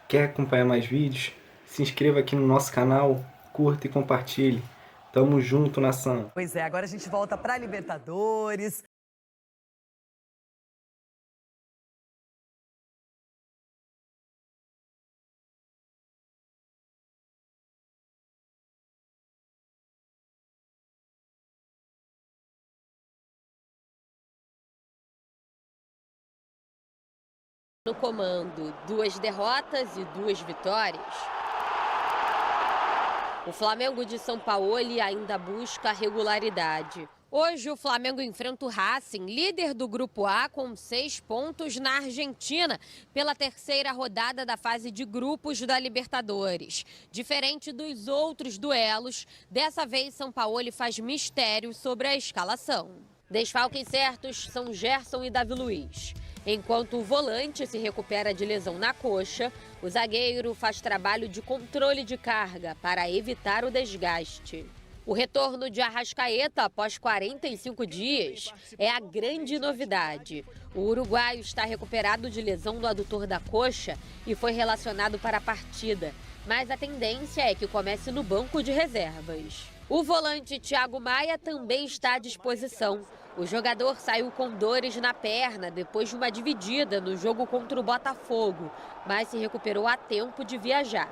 Quer acompanhar mais vídeos? Se inscreva aqui no nosso canal, curta e compartilhe. Tamo junto, nação! Pois é, agora a gente volta para Libertadores. No comando, 2 derrotas e 2 vitórias. O Flamengo de Sampaoli ainda busca regularidade. Hoje o Flamengo enfrenta o Racing, líder do Grupo A, com 6 pontos na Argentina, pela terceira rodada da fase de grupos da Libertadores. Diferente dos outros duelos, dessa vez Sampaoli faz mistério sobre a escalação. Desfalques certos são Gerson e Davi Luiz. Enquanto o volante se recupera de lesão na coxa, o zagueiro faz trabalho de controle de carga para evitar o desgaste. O retorno de Arrascaeta após 45 dias é a grande novidade. O uruguaio está recuperado de lesão do adutor da coxa e foi relacionado para a partida, mas a tendência é que comece no banco de reservas. O volante Thiago Maia também está à disposição. O jogador saiu com dores na perna depois de uma dividida no jogo contra o Botafogo, mas se recuperou a tempo de viajar.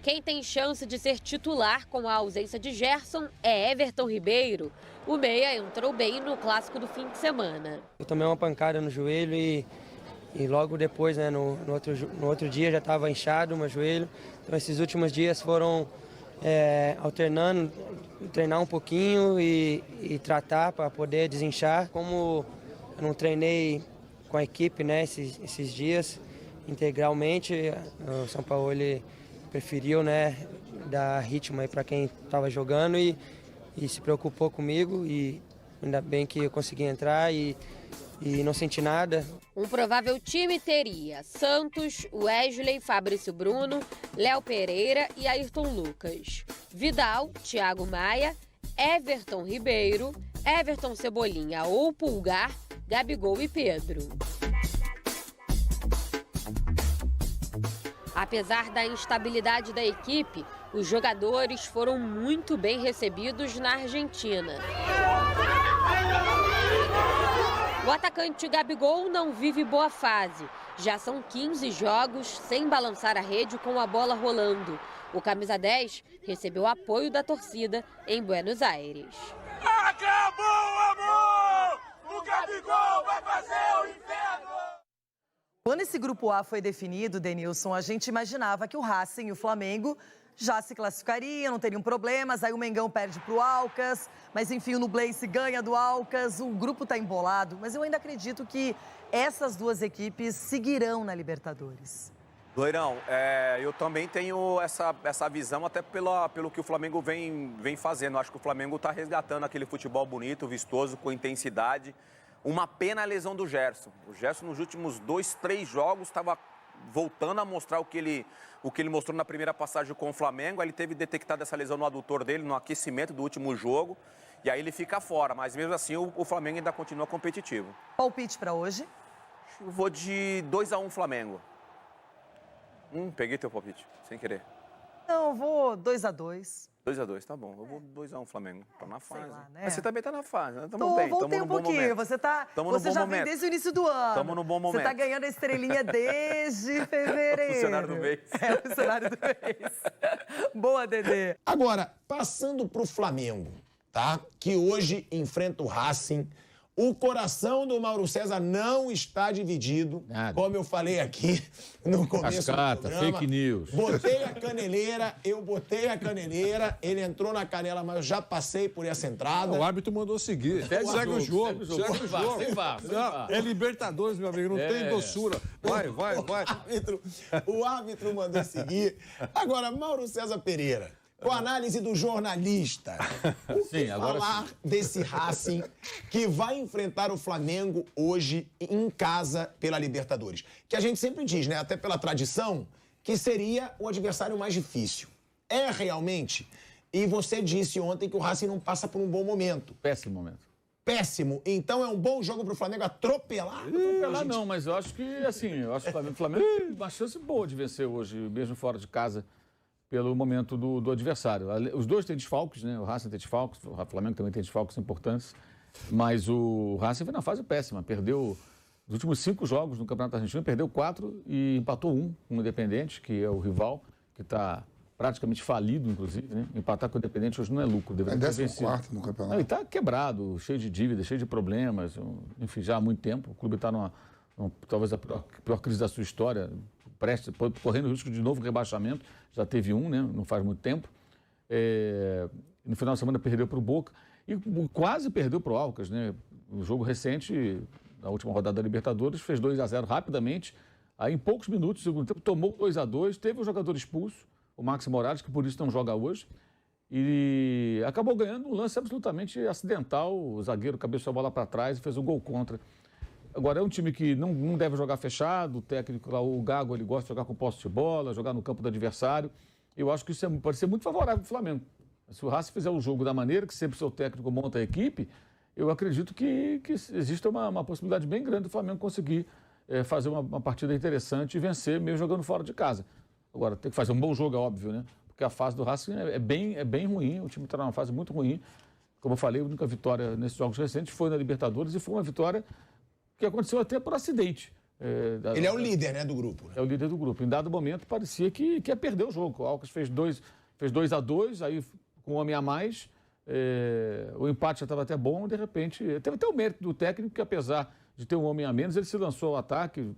Quem tem chance de ser titular com a ausência de Gerson é Everton Ribeiro. O meia entrou bem no clássico do fim de semana. Eu tomei uma pancada no joelho e logo depois, né, no outro dia já estava inchado o meu joelho. Então esses últimos dias foram alternando, treinar um pouquinho e tratar para poder desinchar. Como eu não treinei com a equipe, né, esses dias integralmente, o Sampaoli preferiu, né, dar ritmo aí para quem estava jogando e se preocupou comigo, e ainda bem que eu consegui entrar e não senti nada. Um provável time teria Santos, Wesley, Fabrício Bruno, Léo Pereira e Ayrton Lucas. Vidal, Thiago Maia, Everton Ribeiro, Everton Cebolinha ou Pulgar, Gabigol e Pedro. Apesar da instabilidade da equipe, os jogadores foram muito bem recebidos na Argentina. O atacante Gabigol não vive boa fase. Já são 15 jogos sem balançar a rede com a bola rolando. O camisa 10 recebeu apoio da torcida em Buenos Aires. Acabou o amor! O Gabigol vai fazer o inferno! Quando esse Grupo A foi definido, Denilson, a gente imaginava que o Racing e o Flamengo já se classificariam, não teriam problemas. Aí o Mengão perde para o Alcas, mas enfim, o Nublense ganha do Alcas. O grupo está embolado, mas eu ainda acredito que essas duas equipes seguirão na Libertadores. Loirão, eu também tenho essa visão, até pelo que o Flamengo vem fazendo. Acho que o Flamengo está resgatando aquele futebol bonito, vistoso, com intensidade. Uma pena a lesão do Gerson. O Gerson, nos últimos 2, 3 jogos, estava voltando a mostrar o que ele mostrou na primeira passagem com o Flamengo. Aí ele teve detectado essa lesão no adutor dele, no aquecimento do último jogo. E aí ele fica fora, mas mesmo assim o Flamengo ainda continua competitivo. Palpite para hoje? Eu vou de 2-1 Flamengo. Peguei teu palpite, sem querer. Não, eu vou 2-2. 2-2, tá bom. Eu vou 2-1 Flamengo. Tá na fase. Lá, né? Mas você também tá na fase, né? Tamo bem, voltei tamo um no bom pouquinho. momento. Você já vem desde o início do ano. Tamo no bom momento. Você tá ganhando a estrelinha desde fevereiro. O funcionário do mês. É o funcionário do mês. Boa, Dedê. Agora, passando pro Flamengo, tá? Que hoje enfrenta o Racing. O coração do Mauro César não está dividido, como eu falei aqui no começo do programa. Fake news. Eu botei a caneleira, ele entrou na canela, mas eu já passei por essa entrada. O árbitro mandou seguir. Segue o jogo. É Libertadores, meu amigo, não tem doçura. Vai. O árbitro mandou seguir. Agora, Mauro César Pereira, com a análise do jornalista, o que falar desse Racing que vai enfrentar o Flamengo hoje em casa pela Libertadores? Que a gente sempre diz, né, até pela tradição, que seria o adversário mais difícil. É realmente? E você disse ontem que o Racing não passa por um bom momento. Péssimo momento. péssimo. Então é um bom jogo pro Flamengo atropelar? Atropelar não, mas eu acho que, assim, eu acho que o Flamengo tem uma chance boa de vencer hoje, mesmo fora de casa, pelo momento do adversário. Os dois têm desfalques, né? O Racing tem desfalques, o Flamengo também tem desfalques importantes, mas o Racing foi na fase péssima, perdeu os últimos 5 jogos no Campeonato Argentino, perdeu 4 e empatou 1 com o Independiente, que é o rival, que está praticamente falido, inclusive, né? Empatar com o Independiente hoje não é lucro. É 14º no campeonato. Ele está quebrado, cheio de dívidas, cheio de problemas, enfim, já há muito tempo. O clube está talvez a pior crise da sua história, correndo o risco de novo rebaixamento. Já teve um, né? Não faz muito tempo. No final de semana perdeu para o Boca e quase perdeu para o Alcas, né? O jogo recente, na última rodada da Libertadores, fez 2-0 rapidamente. Aí, em poucos minutos, no segundo tempo, tomou 2-2, teve um jogador expulso, o Maxi Morales, que por isso não joga hoje, e acabou ganhando um lance absolutamente acidental. O zagueiro cabeçou a bola para trás e fez um gol contra. Agora, é um time que não deve jogar fechado, o técnico lá, o Gago, ele gosta de jogar com posse de bola, jogar no campo do adversário. Eu acho que isso pode ser muito favorável para o Flamengo. Se o Racing fizer o jogo da maneira que sempre o seu técnico monta a equipe, eu acredito que existe uma possibilidade bem grande do Flamengo conseguir fazer uma partida interessante e vencer, mesmo jogando fora de casa. Agora, tem que fazer um bom jogo, é óbvio, né? Porque a fase do Racing é bem ruim, o time está numa fase muito ruim. Como eu falei, a única vitória nesses jogos recentes foi na Libertadores e foi uma vitória que aconteceu até por acidente. Ele é o líder, né, do grupo. Né? É o líder do grupo. Em dado momento, parecia que ia perder o jogo. O Alcas fez 2-2, aí com um homem a mais, o empate já estava até bom, de repente... Teve até o mérito do técnico, que apesar de ter um homem a menos, ele se lançou ao ataque,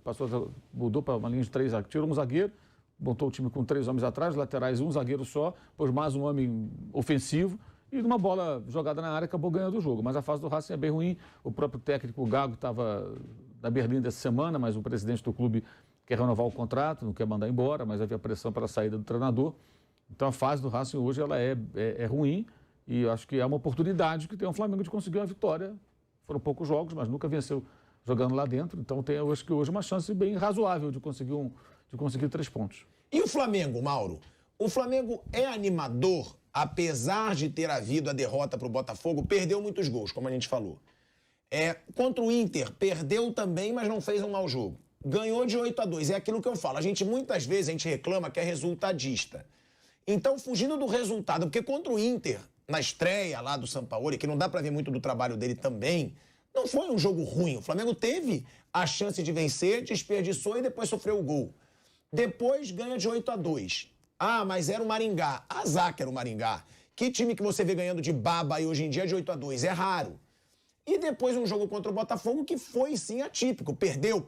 mudou para uma linha de 3, tirou um zagueiro, montou o time com 3 homens atrás, laterais, um zagueiro só, pôs mais um homem ofensivo, e numa bola jogada na área acabou ganhando o jogo. Mas a fase do Racing é bem ruim. O próprio técnico, o Gago, estava na Berlim dessa semana, mas o presidente do clube quer renovar o contrato, não quer mandar embora, mas havia pressão para a saída do treinador. Então a fase do Racing hoje ela é ruim e eu acho que é uma oportunidade que tem o Flamengo de conseguir uma vitória. Foram poucos jogos, mas nunca venceu jogando lá dentro. Então tem hoje uma chance bem razoável de conseguir 3 pontos. E o Flamengo, Mauro? O Flamengo é animador, apesar de ter havido a derrota para o Botafogo, perdeu muitos gols, como a gente falou. Contra o Inter, perdeu também, mas não fez um mau jogo. Ganhou de 8-2, é aquilo que eu falo. Muitas vezes a gente reclama que é resultadista. Então, fugindo do resultado, porque contra o Inter, na estreia lá do Sampaoli, que não dá para ver muito do trabalho dele também, não foi um jogo ruim. O Flamengo teve a chance de vencer, desperdiçou e depois sofreu o gol. Depois ganha de 8-2. Ah, mas era o Maringá. Azar que era o Maringá. Que time que você vê ganhando de baba aí hoje em dia de 8-2? É raro. E depois um jogo contra o Botafogo que foi sim atípico. Perdeu.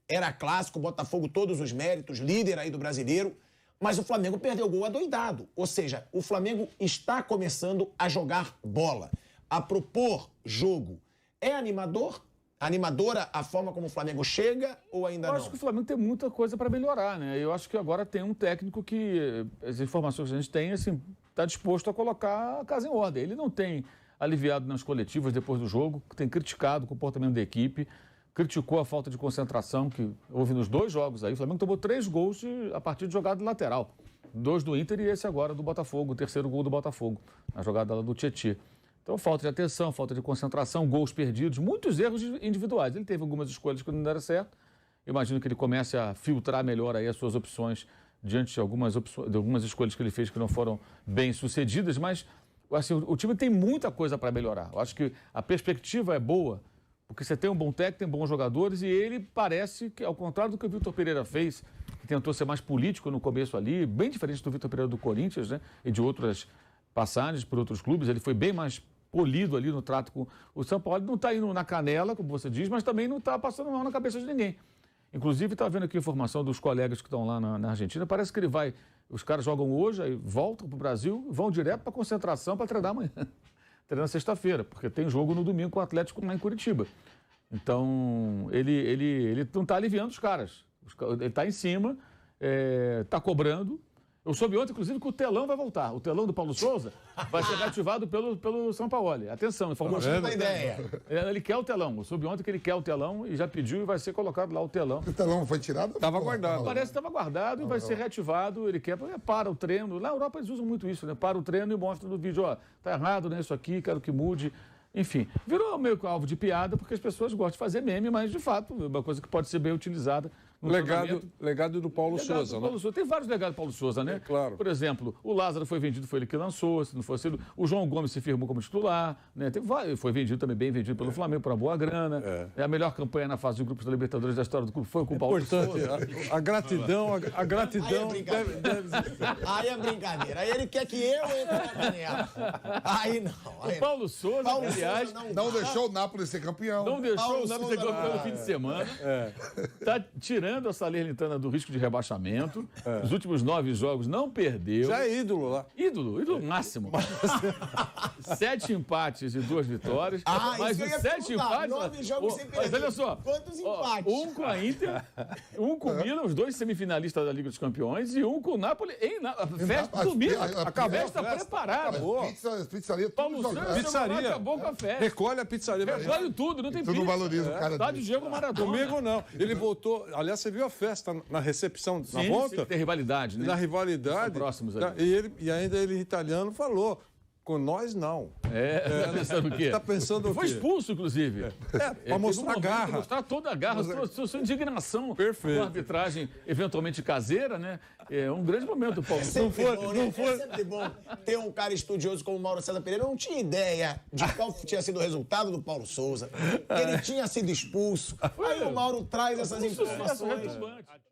Era clássico, Botafogo todos os méritos, líder aí do Brasileiro. Mas o Flamengo perdeu o gol adoidado. Ou seja, o Flamengo está começando a jogar bola, a propor jogo. É animador? Animadora a forma como o Flamengo chega ou ainda não? Eu acho que o Flamengo tem muita coisa para melhorar, né? Eu acho que agora tem um técnico que, as informações que a gente tem, assim, está disposto a colocar a casa em ordem. Ele não tem aliviado nas coletivas depois do jogo, tem criticado o comportamento da equipe, criticou a falta de concentração que houve nos 2 jogos aí. O Flamengo tomou 3 gols a partir de jogada lateral. 2 do Inter e esse agora do Botafogo, o 3º gol do Botafogo, na jogada lá do Tietê. Então, falta de atenção, falta de concentração, gols perdidos, muitos erros individuais. Ele teve algumas escolhas que não deram certo. Eu imagino que ele comece a filtrar melhor aí as suas opções diante de algumas escolhas que ele fez que não foram bem sucedidas, mas assim, o time tem muita coisa para melhorar. Eu acho que a perspectiva é boa, porque você tem um bom técnico, tem bons jogadores e ele parece que, ao contrário do que o Vitor Pereira fez, que tentou ser mais político no começo ali, bem diferente do Vitor Pereira do Corinthians, né, e de outras passagens por outros clubes, ele foi bem mais polido ali no trato com o São Paulo. Não está indo na canela, como você diz, mas também não está passando mal na cabeça de ninguém. Inclusive, está vendo aqui a informação dos colegas que estão lá na Argentina. Parece que os caras jogam hoje, aí voltam para o Brasil, vão direto para a concentração para treinar amanhã. Treinar sexta-feira, porque tem jogo no domingo com o Atlético lá em Curitiba. Então, ele não está aliviando os caras. Ele está em cima, está cobrando. Eu soube ontem, inclusive, que o telão vai voltar. O telão do Paulo Souza vai ser reativado pelo Sampaoli. Atenção, informação. Da ideia. Ele quer o telão. Eu soube ontem que ele quer o telão e já pediu e vai ser colocado lá o telão. O telão foi tirado? Estava guardado. Parece que estava guardado e vai ser reativado. Ele quer, para o treino. Lá na Europa eles usam muito isso, né? Para o treino e mostra no vídeo, ó, tá errado, né? Isso aqui, quero que mude. Enfim, virou meio que alvo de piada, porque as pessoas gostam de fazer meme, mas, de fato, é uma coisa que pode ser bem utilizada. Legado do Paulo Souza, né? Tem vários legados do Paulo Souza, né? Claro. Por exemplo, o Lázaro foi vendido, foi ele que lançou, se não fosse ele. O João Gomes se firmou como titular, né? Foi vendido também, bem vendido pelo Flamengo, por uma boa grana. É a melhor campanha na fase de grupos da Libertadores da história do clube, foi com o Paulo Souza. A gratidão. Aí é brincadeira. Aí ele quer que eu entre na panela. Aí não. O Paulo Souza, aliás, não deixou o Nápoles ser campeão. Não deixou o Nápoles ser campeão no fim de semana. Está tirando a Salernitana do risco de rebaixamento. Os últimos 9 jogos não perdeu. Já é ídolo lá. Ídolo máximo. 7 empates e 2 vitórias. Mas os 7 empates... 9 jogos sem perder. Mas olha só. Quantos empates? Um com a Inter, um com o Milan, os 2 semifinalistas da Liga dos Campeões, e um com o Napoli a festa domingo. A festa preparada. Pizzaria, Paulo Souza acabou com a festa. Recolhe a pizzaria. Recolhe tudo, não tem pizza. Tudo valoriza o cara. Tá de Diego Maradona. Comigo não. Ele voltou. Aliás, você viu a festa na recepção, na volta? Sim, tem rivalidade, né? Na rivalidade. Estão próximos ali. E ainda ele, italiano, falou: com nós não. Tá pensando o quê? Tá pensando o quê? Foi expulso, inclusive. Pra mostrar garra. Mostrar toda a garra, sua indignação. Perfeito. Com a arbitragem eventualmente caseira, né? É um grande momento, Paulo. É sempre bom ter um cara estudioso como o Mauro César Pereira. Eu não tinha ideia de qual tinha sido o resultado do Paulo Souza. Que ele tinha sido expulso. Aí o Mauro traz essas informações. Retumbante.